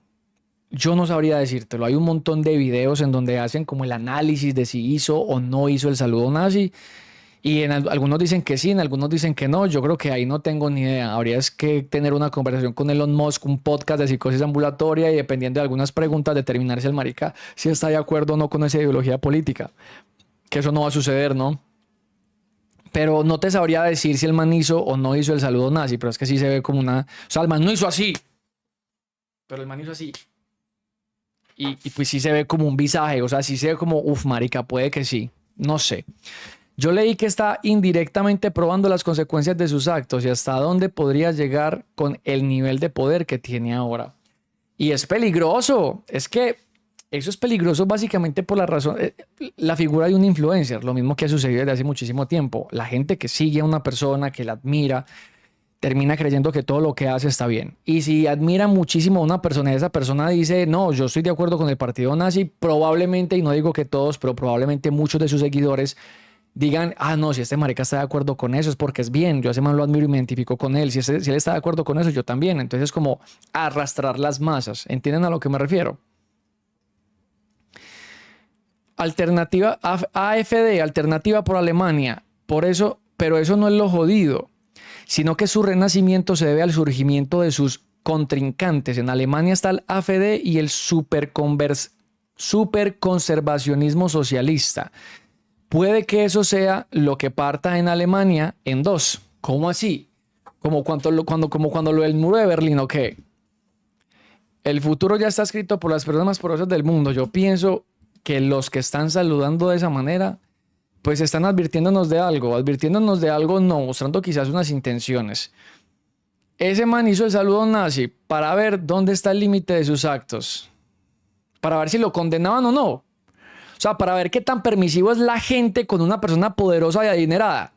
Yo no sabría decírtelo. Hay un montón de videos en donde hacen como el análisis de si hizo o no hizo el saludo nazi. Y algunos dicen que sí, en algunos dicen que no. Yo creo que ahí no tengo ni idea. Habría que tener una conversación con Elon Musk, un podcast de psicosis ambulatoria y dependiendo de algunas preguntas determinar si el marica si está de acuerdo o no con esa ideología política. Que eso no va a suceder, ¿no? Pero no te sabría decir si el man hizo o no hizo el saludo nazi, pero es que sí se ve como una... O sea, el man no hizo así, pero el man hizo así. Y pues sí se ve como un visaje, o sea, sí se ve como, uf, marica, puede que sí. No sé. Yo leí que está indirectamente probando las consecuencias de sus actos y hasta dónde podría llegar con el nivel de poder que tiene ahora. Y es peligroso. Es que eso es peligroso básicamente por la razón, la figura de un influencer, lo mismo que ha sucedido desde hace muchísimo tiempo. La gente que sigue a una persona, que la admira, termina creyendo que todo lo que hace está bien. Y si admira muchísimo a una persona y esa persona dice, no, yo estoy de acuerdo con el partido nazi, probablemente, y no digo que todos, pero probablemente muchos de sus seguidores digan, ah, no, si este marica está de acuerdo con eso es porque es bien, yo a ese man lo admiro y me identifico con él, si él está de acuerdo con eso, yo también. Entonces es como arrastrar las masas, ¿entienden a lo que me refiero? Alternativa, AfD, alternativa por Alemania, por eso, pero eso no es lo jodido, sino que su renacimiento se debe al surgimiento de sus contrincantes. En Alemania está el AfD y el superconservacionismo socialista. Puede que eso sea lo que parta en Alemania en dos. ¿Cómo así? Como cuando lo del muro de Berlín, ¿o qué? El futuro ya está escrito por las personas más poderosas del mundo. Yo pienso que los que están saludando de esa manera, pues están advirtiéndonos de algo, no, mostrando quizás unas intenciones. Ese man hizo el saludo nazi para ver dónde está el límite de sus actos, para ver si lo condenaban o no. O sea, para ver qué tan permisivo es la gente con una persona poderosa y adinerada.